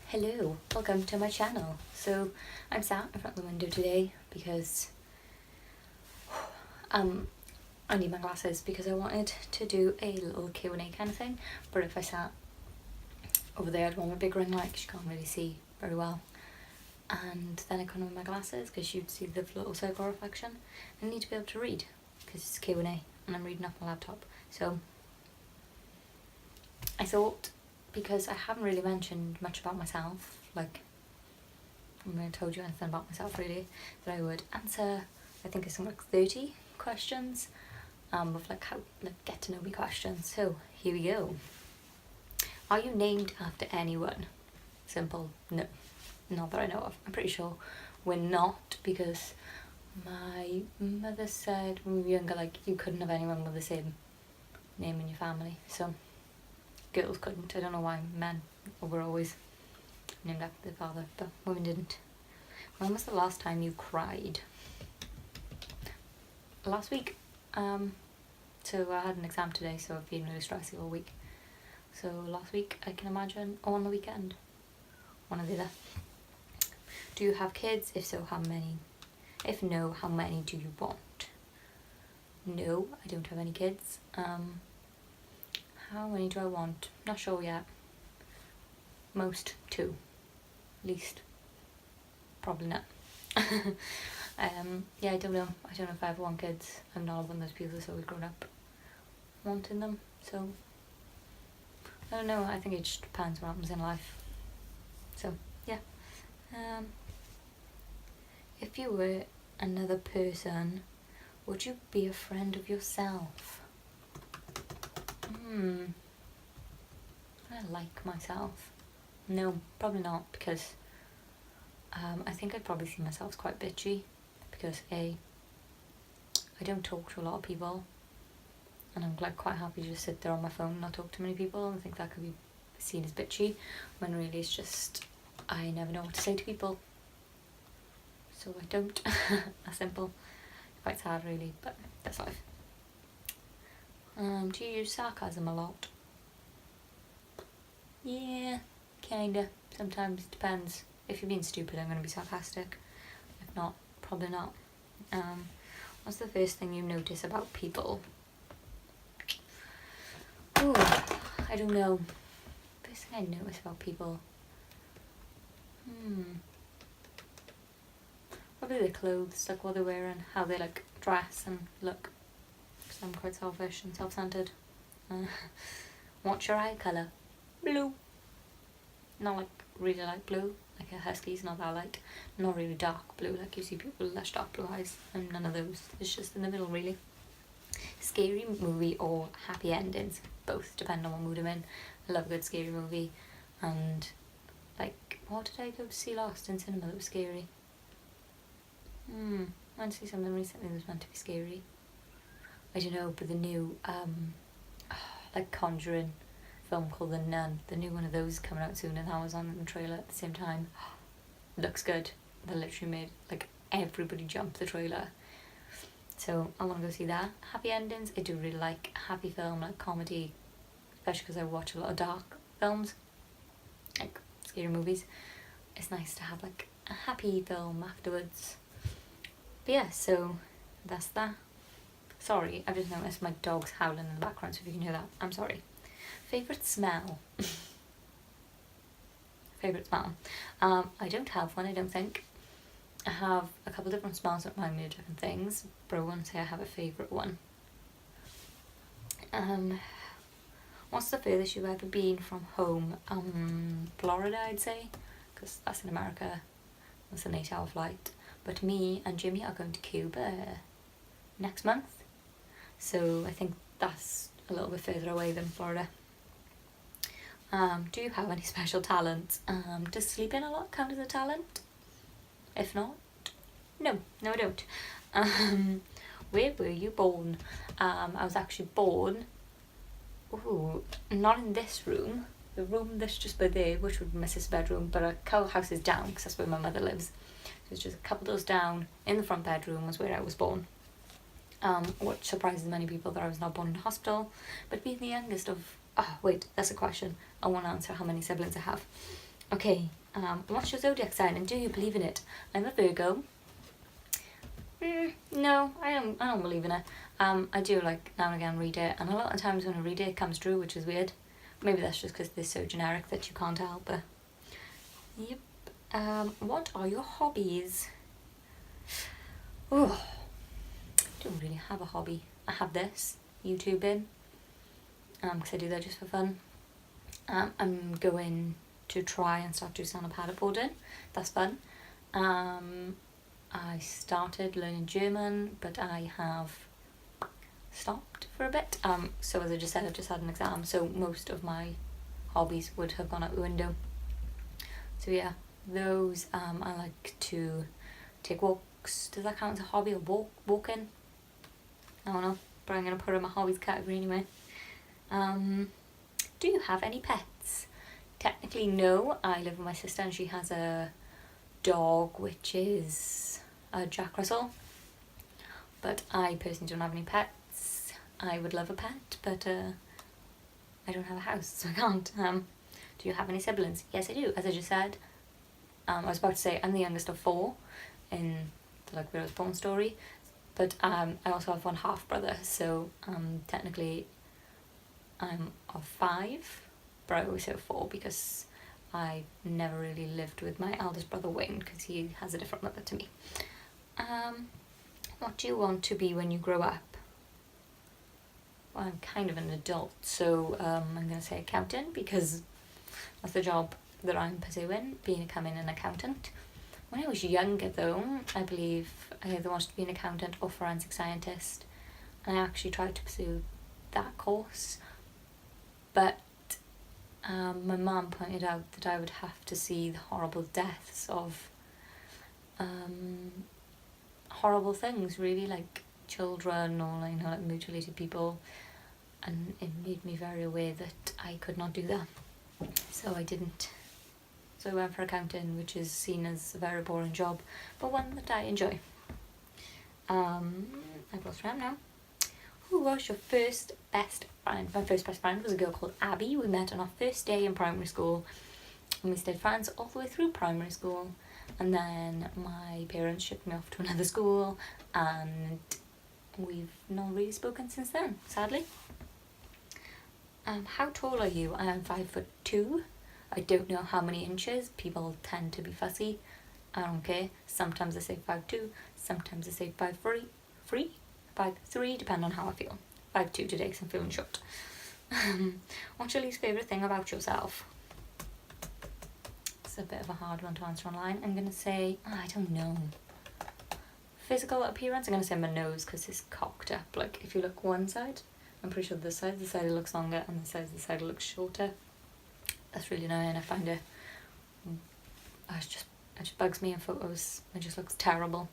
Hello, welcome to my channel. So I'm sat in front of the window today because I need my glasses because I wanted to do a little Q&A kind of thing, but if I sat over there I'd want my big ring light because you can't really see very well, and then I couldn't wear my glasses because you'd see the little circle reflection. I need to be able to read because it's Q&A and I'm reading off my laptop. So I thought, because I haven't really mentioned much about myself, like I haven't really told you anything about myself really, that I would answer, I think it's something like 30 questions of like how, like, get to know me questions. So here we go. Are you named after anyone? Simple, no, not that I know of. I'm pretty sure we're not, because my mother said when we were younger, like, you couldn't have anyone with the same name in your family, so girls couldn't. I don't know why men were always named after their father, but women didn't. When was the last time you cried? Last week. So I had an exam today, so I've been really stressy all week. So last week, I can imagine, or on the weekend, one or the other. Do you have kids? If so, how many? If no, how many do you want? No, I don't have any kids. How many do I want? Not sure yet. Most 2, least. Probably not. Yeah, I don't know. I don't know if I ever want kids. I'm not one of those people that's always grown up wanting them. So I don't know. I think it just depends what happens in life. So yeah. If you were another person, would you be a friend of yourself? I like myself. No, probably not, because I think I'd probably see myself as quite bitchy, because I don't talk to a lot of people, and I'm like quite happy to just sit there on my phone and not talk to many people, and I think that could be seen as bitchy, when really it's just I never know what to say to people, so I don't. That's simple. Quite sad really, but that's life. Do you use sarcasm a lot? Yeah, kinda. Sometimes, depends. If you're being stupid, I'm going to be sarcastic. If not, probably not. What's the first thing you notice about people? Ooh, I don't know. First thing I notice about people? Probably their clothes, like what they're wearing, how they like dress and look. Because I'm quite selfish and self-centered. What's your eye colour? Blue. Not like really light blue, like a husky's not that light. Not really dark blue, like you see people with lush dark blue eyes. I'm none of those. It's just in the middle really. Scary movie or happy endings? Both, depend on what mood I'm in. I love a good scary movie. And like, what did I go to see last in cinema that was scary? I went to see something recently that was meant to be scary. I don't know, but the new like Conjuring film called The Nun, the new one of those coming out soon, and that was on the trailer at the same time. Looks good. They literally made like everybody jump the trailer, so I want to go see that. Happy endings, I do really like happy film, like comedy, especially because I watch a lot of dark films, like scary movies. It's nice to have like a happy film afterwards. But yeah, so that's that. Sorry, I've just noticed my dog's howling in the background, so if you can hear that, I'm sorry. Favourite smell? Favourite smell? I don't have one, I don't think. I have a couple different smells that remind me of different things, but I wouldn't say I have a favourite one. What's the furthest you've ever been from home? Florida, I'd say, because that's in America. That's an 8-hour flight. But me and Jimmy are going to Cuba next month, so I think that's a little bit further away than Florida. Do you have any special talents? Does sleeping a lot count as a talent? If not, no, I don't. Where were you born? I was actually born, not in this room, the room that's just by there, which would be my sister's bedroom, but a couple houses down, because that's where my mother lives. So it's just a couple doors down, in the front bedroom was where I was born. Which surprises many people that I was not born in a hospital, but being the youngest of, that's a question I want to answer, how many siblings I have. Okay, what's your zodiac sign and do you believe in it? I'm a Virgo. No, I don't believe in it. I do like now and again read it, and a lot of times when I read it, it comes true, which is weird. Maybe that's just because they're so generic that you can't tell, but yep. What are your hobbies? Oh, I don't really have a hobby. I have this, YouTubing, because I do that just for fun. I'm going to try and start doing stand-up paddleboarding. That's fun. I started learning German, but I have stopped for a bit. So as I just said, I've just had an exam, so most of my hobbies would have gone out the window. So yeah, those, I like to take walks. Does that count as a hobby, or walking? I don't know, but I'm going to put it in my hobbies category anyway. Do you have any pets? Technically no, I live with my sister and she has a dog which is a Jack Russell, but I personally don't have any pets. I would love a pet, but I don't have a house, so I can't. Do you have any siblings? Yes I do, as I just said. I was about to say I'm the youngest of 4 in the like where I was born story, but I also have one half brother, so technically I'm of 5, but I always say 4 because I never really lived with my eldest brother Wayne because he has a different mother to me. What do you want to be when you grow up? Well, I'm kind of an adult, so I'm going to say accountant because that's the job that I'm pursuing, becoming an accountant. When I was younger though, I believe I either wanted to be an accountant or forensic scientist, and I actually tried to pursue that course, but my mum pointed out that I would have to see the horrible deaths of horrible things, really, like children or like mutilated people, and it made me very aware that I could not do that, so I didn't. So I went for accounting, which is seen as a very boring job, but one that I enjoy. I've lost track now. Who was your first best friend? My first best friend was a girl called Abby. We met on our first day in primary school, and we stayed friends all the way through primary school. And then my parents shipped me off to another school, and we've not really spoken since then, sadly. How tall are you? I am 5'2". I don't know how many inches. People tend to be fussy. I don't care. Sometimes I say 5'2", sometimes I say 5'3", 5'3", depending on how I feel. 5'2" today because I'm feeling short. What's your least favourite thing about yourself? It's a bit of a hard one to answer online. I'm going to say, I don't know. Physical appearance, I'm going to say my nose because it's cocked up. Like, if you look one side, I'm pretty sure this side it looks longer, and this side it looks shorter. That's really annoying. I find it just bugs me in photos. It just looks terrible.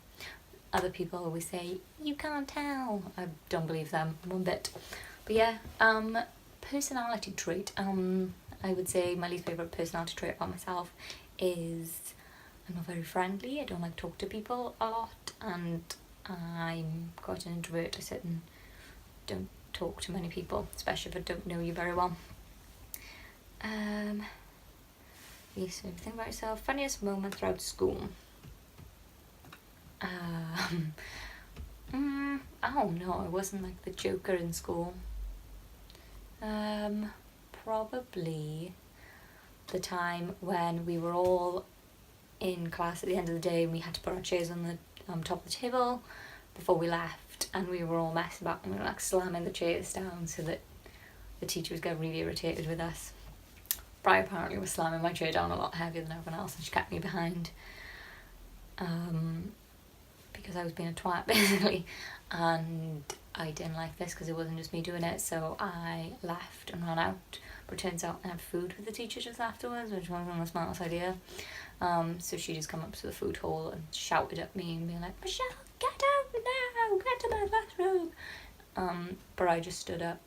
Other people always say, you can't tell. I don't believe them one bit. But yeah, personality trait. I would say my least favourite personality trait about myself is I'm not very friendly. I don't like to talk to people a lot, and I'm quite an introvert. I sit and don't talk to many people, especially if I don't know you very well. Least favourite thing about yourself. Funniest moment throughout school. I don't know. I wasn't like the joker in school. Probably the time when we were all in class at the end of the day and we had to put our chairs on the top of the table before we left, and we were all messing about and we were like slamming the chairs down so that the teacher was getting really irritated with us. Bri apparently was slamming my chair down a lot heavier than everyone else, and she kept me behind because I was being a twat basically, and I didn't like this because it wasn't just me doing it, so I left and ran out. But it turns out I had food with the teacher just afterwards, which wasn't the smartest idea. So she just come up to the food hall and shouted at me and being like, Michelle, get out now, get to my classroom. But I just stood up,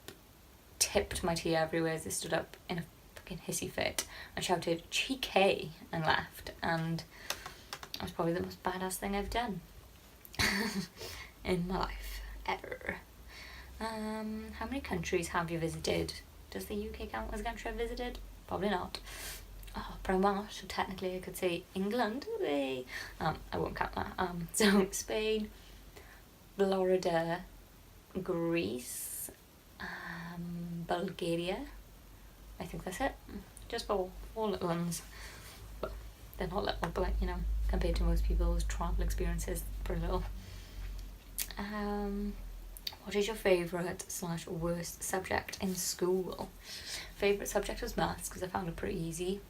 tipped my tea everywhere as I stood up in a fucking hissy fit and shouted GK and left, and that was probably the most badass thing I've done in my life ever. How many countries have you visited? Does the UK count as a country I've visited? Probably not. but I'm not, so technically I could say England. I won't count that. So Spain, Florida, Greece, Bulgaria. I think that's it. Just all little ones. But they're not little, but like, you know, compared to most people's travel experiences, pretty little. What is your favourite / worst subject in school? Favourite subject was maths because I found it pretty easy.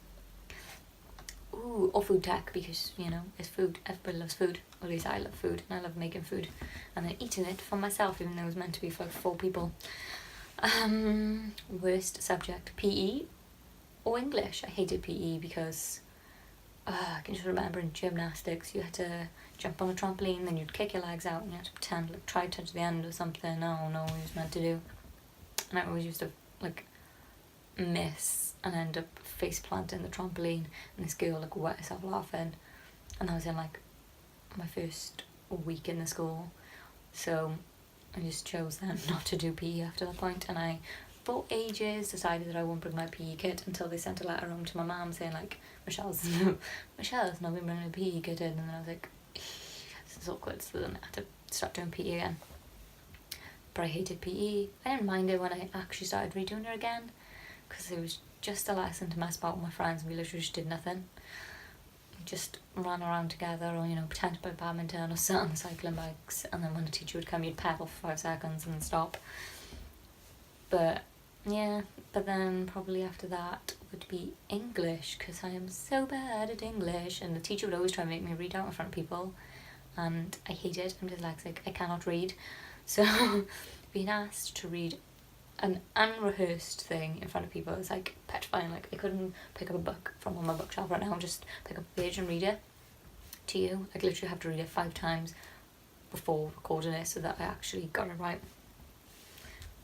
Ooh, or food tech because, you know, it's food. Everybody loves food. Or at least I love food and I love making food. And then eating it for myself even though it was meant to be for like 4 people. Worst subject, PE or English. I hated PE because I can just remember in gymnastics you had to jump on a trampoline, then you'd kick your legs out and you had to pretend like try to touch the end or something. I don't know what he was meant to do. And I always used to like miss and end up face planting the trampoline and this girl like wet herself laughing, and I was in like my first week in the school, so I just chose then not to do PE after that point, and I for ages decided that I won't bring my PE kit until they sent a letter home to my mum saying like Michelle's not been bringing a PE kit in, and then I was like this is awkward, so then I had to start doing PE again. But I hated PE. I didn't mind it when I actually started redoing it again because it was just a lesson to mess about with my friends and we literally just did nothing. We just ran around together or, you know, pretend to play badminton or sit on the cycling bikes, and then when the teacher would come you'd pedal for 5 seconds and then stop. But yeah, but then probably after that would be English because I am so bad at English and the teacher would always try and make me read out in front of people and I hate it. I'm dyslexic, I cannot read. So being asked to read an unrehearsed thing in front of people is like petrifying. Like I couldn't pick up a book from on my bookshelf right now and just pick up a page and read it to you. Like literally have to read it 5 times before recording it so that I actually got it right.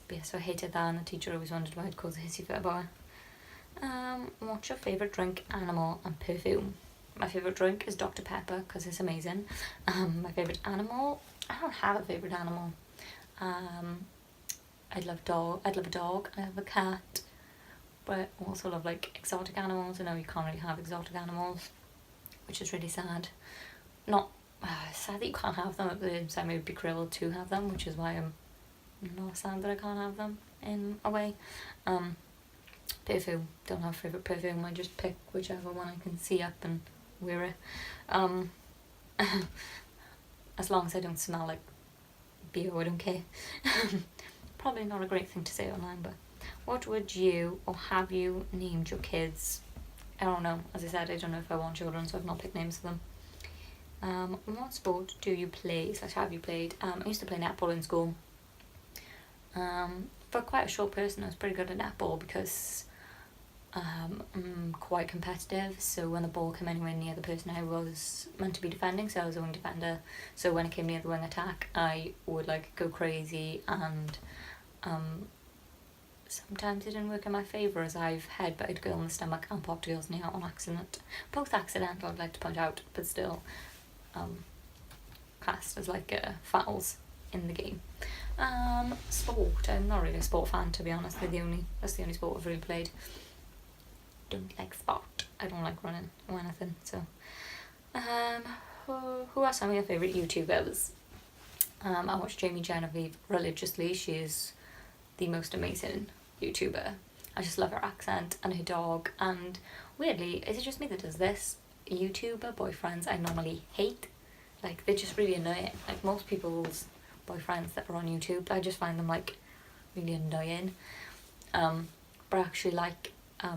But yeah, so I hated that, and the teacher always wondered why I'd call the hissy fit boy. What's your favourite drink, animal and perfume? My favourite drink is Dr. Pepper because it's amazing. My favourite animal, I don't have a favourite animal. I'd love a dog, I have a cat, but I also love like exotic animals. I know you can't really have exotic animals, which is really sad. Not sad that you can't have them, at the same time it would be cruel to have them, which is why I'm not sad that I can't have them in a way. Perfume, don't have a favourite perfume, I just pick whichever one I can see up and wear it. As long as I don't smell like BO, I don't care. Probably not a great thing to say online, but what would you or have you named your kids? I don't know. As I said, I don't know if I want children, so I've not picked names for them. What sport do you play / have you played? I used to play netball in school. For quite a short person, I was pretty good at netball because I'm quite competitive, so when the ball came anywhere near the person I was meant to be defending, so I was a wing defender, so when it came near the wing attack I would like go crazy, and sometimes it didn't work in my favour as I've headbutted a girl in the stomach and popped a girl's knee out on accident. Both accidental, I'd like to point out, but still classed as like fouls in the game. Sport, I'm not really a sport fan to be honest. That's the only sport I've really played. Don't like sport. I don't like running or anything. So, who are some of your favourite YouTubers? I watch Jamie Genevieve religiously. She is the most amazing YouTuber. I just love her accent and her dog. And weirdly, is it just me that does this? YouTuber boyfriends I normally hate. Like they're just really annoying. Like most people's boyfriends that are on YouTube, I just find them like really annoying. But I actually like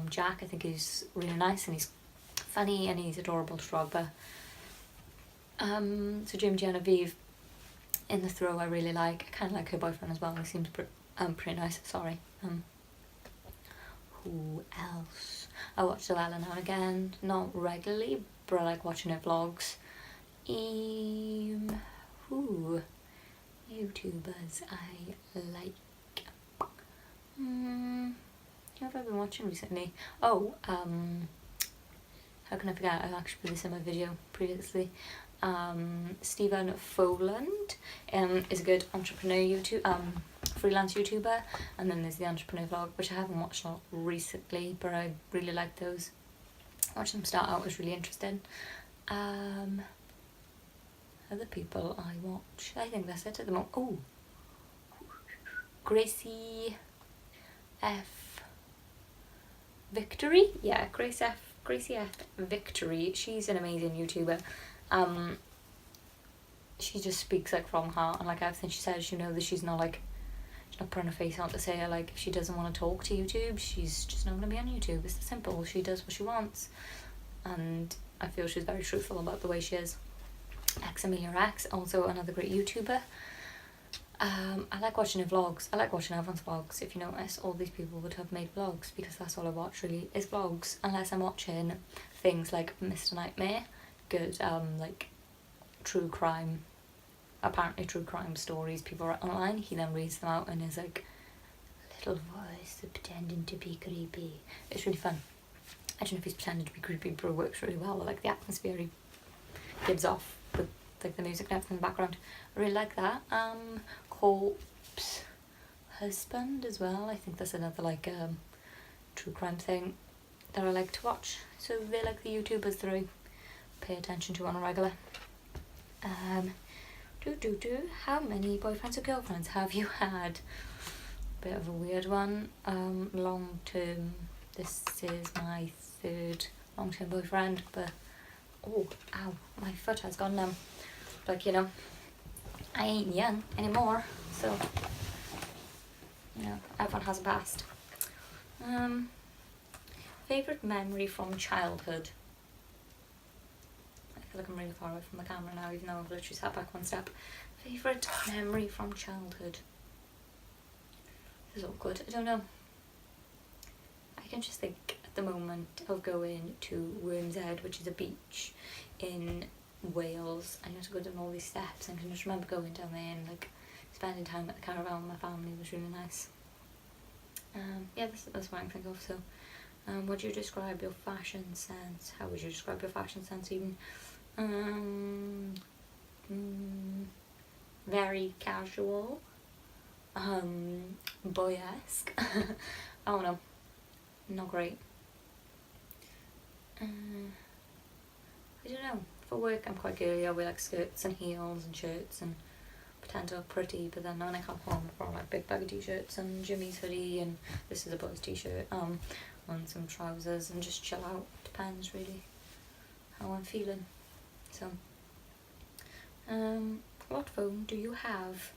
Jack. I think he's really nice and he's funny and he's adorable to Drogba. So Jim Genevieve in the throw I really like. I kind of like her boyfriend as well. He seems pretty nice. Sorry. Who else? I watch Ella now and again, not regularly, but I like watching her vlogs. Who YouTubers I like? Who have I been watching recently? Oh, how can I forget? I actually put this in my video previously. Stephen Foland is a good entrepreneur freelance YouTuber, and then there's the entrepreneur vlog, which I haven't watched recently, but I really like those. watching them start out was really interesting. Other people I watch, I think that's it at the moment. Oh, Gracie F. Victory? Yeah, Gracie F. Victory. She's an amazing YouTuber. She just speaks like from her, and like everything she says, you know that she's not putting her face on to say like if she doesn't want to talk to YouTube, she's just not going to be on YouTube. It's simple. She does what she wants, and I feel she's very truthful about the way she is. Amelia Rex, also another great YouTuber. I like watching her vlogs. I like watching everyone's vlogs. If you notice, all these people would have made vlogs because that's all I watch really is vlogs. Unless I'm watching things like Mr. Nightmare, good like true crime, apparently true crime stories people write online. He then reads them out in his like little voice pretending to be creepy. It's really fun. I don't know if he's pretending to be creepy, but it works really well. I like the atmosphere he gives off with like the music and everything in the background. I really like that. Corpse Husband as well. I think that's another like true crime thing that I like to watch. So they're like the YouTubers that I pay attention to on a regular. How many boyfriends or girlfriends have you had? Bit of a weird one. Long term. This is my third long term boyfriend, but oh, ow, my foot has gone numb. Like, you know, I ain't young anymore, so, you know, everyone has a past. Favourite memory from childhood? I feel like I'm really far away from the camera now, even though I've literally sat back one step. Favourite memory from childhood? This is awkward, I don't know. I can just think at the moment of going to Worm's Head, which is a beach in Wales. I had to go down all these steps, and I can just remember going down there and like spending time at the caravan with my family. It was really nice. Yeah, that's what I can think of. So, would you describe your fashion sense? How would you describe your fashion sense even? Very casual. Boy-esque. I don't know. Not great. I don't know. For work I'm quite girly. I wear like skirts and heels and shirts and pretend to look pretty, but then when I come home I put on like big baggy t-shirts and Jimmy's hoodie, and this is a boy's t-shirt, and some trousers, and just chill out. Depends really how I'm feeling. So what phone do you have?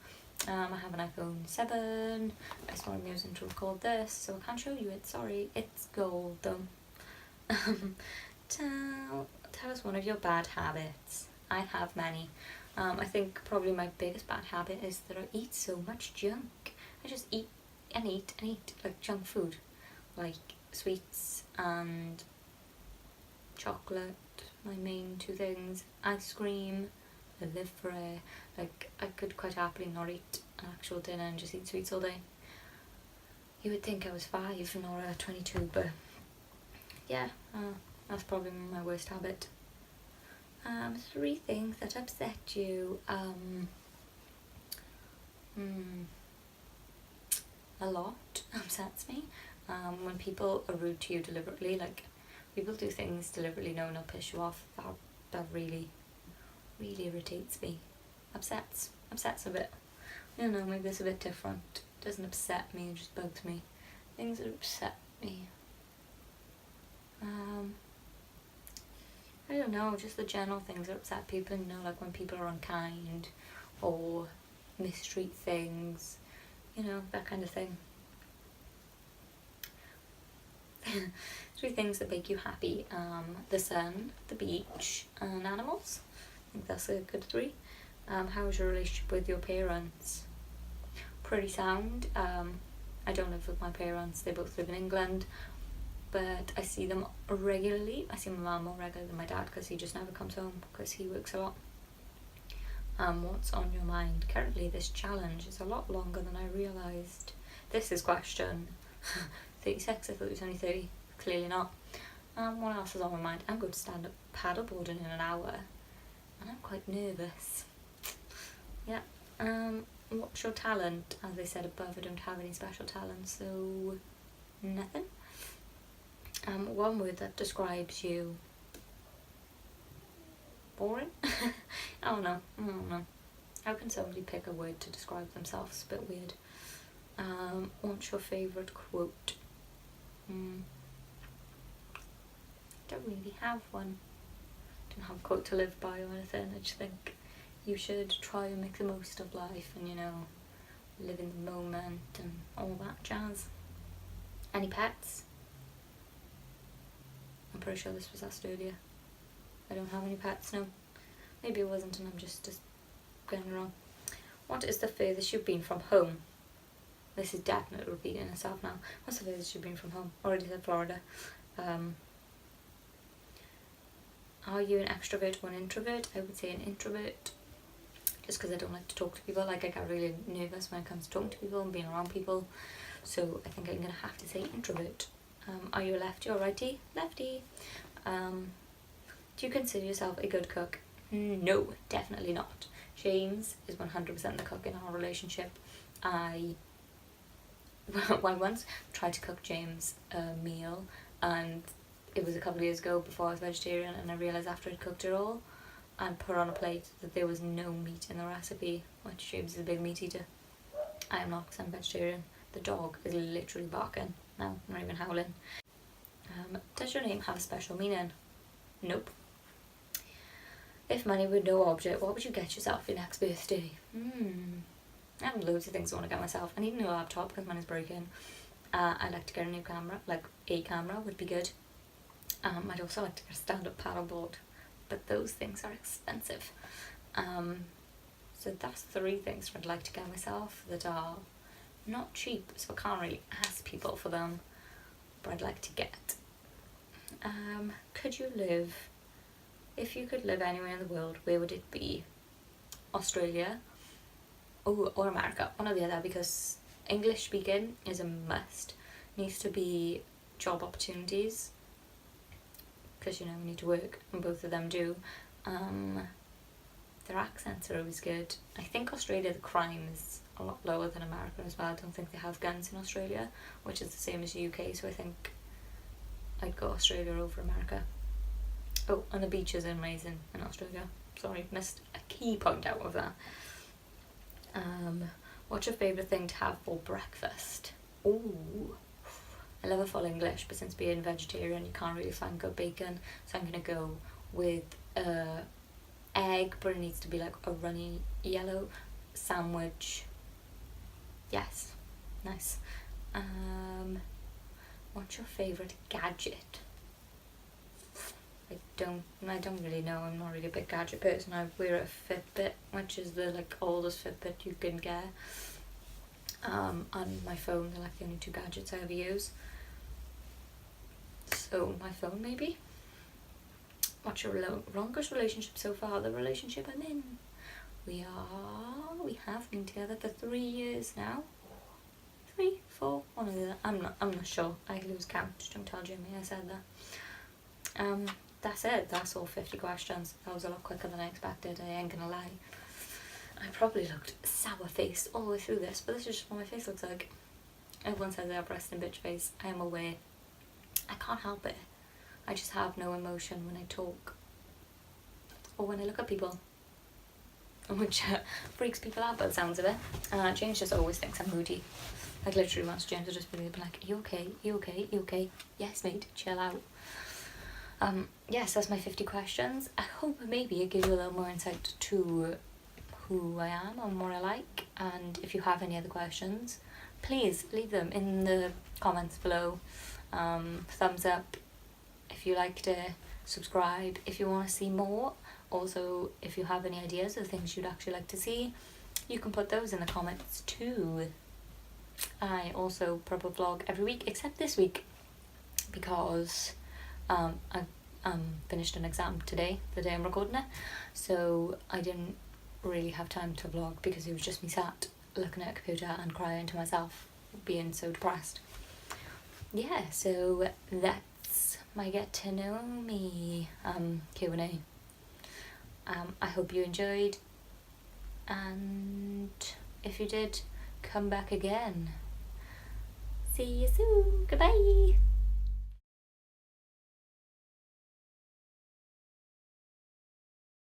I have an iPhone 7. It's what I'm using to record this, so I can't show you it, sorry. It's gold though. Tell us one of your bad habits. I have many. I think probably my biggest bad habit is that I eat so much junk. I just eat and eat and eat like junk food, like sweets and chocolate, my main two things. Ice cream, I live for it. Like I could quite happily not eat an actual dinner and just eat sweets all day. You would think I was 5 nor 22, but yeah, that's probably my worst habit. 3 things that upset you. A lot upsets me. When people are rude to you deliberately, like people do things deliberately knowing they'll piss you off. That really irritates me. Upsets a bit. I don't know, maybe it's a bit different. It doesn't upset me, it just bugs me. Things that upset me. I don't know, just the general things that upset people, you know, like when people are unkind or mistreat things, you know, that kind of thing. 3 things that make you happy. The sun, the beach, and animals. I think that's a good 3. How is your relationship with your parents? Pretty sound. I don't live with my parents, they both live in England, but I see them regularly. I see my mum more regularly than my dad because he just never comes home because he works a lot. What's on your mind? Currently this challenge is a lot longer than I realised. This is question 36, I thought it was only 30, clearly not. What else is on my mind? I'm going to stand up paddleboarding in an hour and I'm quite nervous. Yeah. What's your talent? As I said above, I don't have any special talent, so nothing. One word that describes you. Boring? I don't know. How can somebody pick a word to describe themselves? It's a bit weird. What's your favourite quote? Don't really have one. Don't have a quote to live by or anything. I just think you should try and make the most of life and, you know, live in the moment and all that jazz. Any pets? I'm pretty sure this was asked earlier. I don't have any pets, no. Maybe it wasn't and I'm just getting it wrong. What is the furthest you've been from home? This is definitely repeating itself now. What's the furthest you've been from home? Already said Florida. Are you an extrovert or an introvert? I would say an introvert, just because I don't like to talk to people. Like, I get really nervous when it comes to talking to people and being around people. So I think I'm going to have to say introvert. Are you a lefty or righty? Lefty. Do you consider yourself a good cook? No, definitely not. James is 100% the cook in our relationship. I once tried to cook James a meal, and it was a couple of years ago before I was vegetarian, and I realised after I'd cooked it all and put it on a plate that there was no meat in the recipe, which James is a big meat eater. I am not, because I'm vegetarian. The dog is literally barking now, not even howling. Does your name have a special meaning? Nope. If money were no object, what would you get yourself for your next birthday? I have loads of things I want to get myself. I need a new laptop because mine is broken. I'd like to get a new camera, like a camera would be good. I'd also like to get a stand-up paddleboard, but those things are expensive. So that's 3 things I'd like to get myself that are not cheap, so I can't really ask people for them, but I'd like to get. If you could live anywhere in the world, where would it be? Australia, or America, one or the other, because English speaking is a must. Needs to be job opportunities, because, you know, we need to work, and both of them do. Their accents are always good. I think Australia, the crime is a lot lower than America as well. I don't think they have guns in Australia, which is the same as the UK, so I think I'd go Australia over America. Oh, and the beaches are amazing in Australia. Sorry, missed a key point out of that. What's your favourite thing to have for breakfast? Ooh, I love a full English, but since being vegetarian you can't really find good bacon, so I'm going to go with egg, but it needs to be like a runny yellow sandwich. Yes, nice. What's your favourite gadget? I don't really know. I'm not really a big gadget person. I wear a Fitbit, which is the oldest Fitbit you can get. And my phone, they're like the only 2 gadgets I ever use. So my phone, maybe. What's your longest relationship so far? The relationship I'm in. We have been together for 3 years now. 3, 4, one of the. I'm not sure. I lose count. Don't tell Jimmy I said that. That's it. That's all 50 questions. That was a lot quicker than I expected. I ain't gonna lie. I probably looked sour-faced all the way through this, but this is just what my face looks like. Everyone says I have resting bitch face. I am aware. I can't help it. I just have no emotion when I talk or when I look at people, which freaks people out by the sounds of it. James just always thinks I'm moody. Like, literally once James will just be like, "You okay? You okay? You okay? Yes, mate, chill out." Yes, that's my 50 questions. I hope maybe it gives you a little more insight to who I am and what I like. And if you have any other questions, please leave them in the comments below. Thumbs up if you liked it, subscribe if you want to see more. Also, if you have any ideas of things you'd actually like to see, you can put those in the comments too. I also put up a vlog every week except this week, because I finished an exam today, the day I'm recording it, so I didn't really have time to vlog because it was just me sat looking at a computer and crying to myself, being so depressed. Yeah, so that's my get to know me Q&A. I hope you enjoyed, and if you did, come back again. See you soon. Goodbye.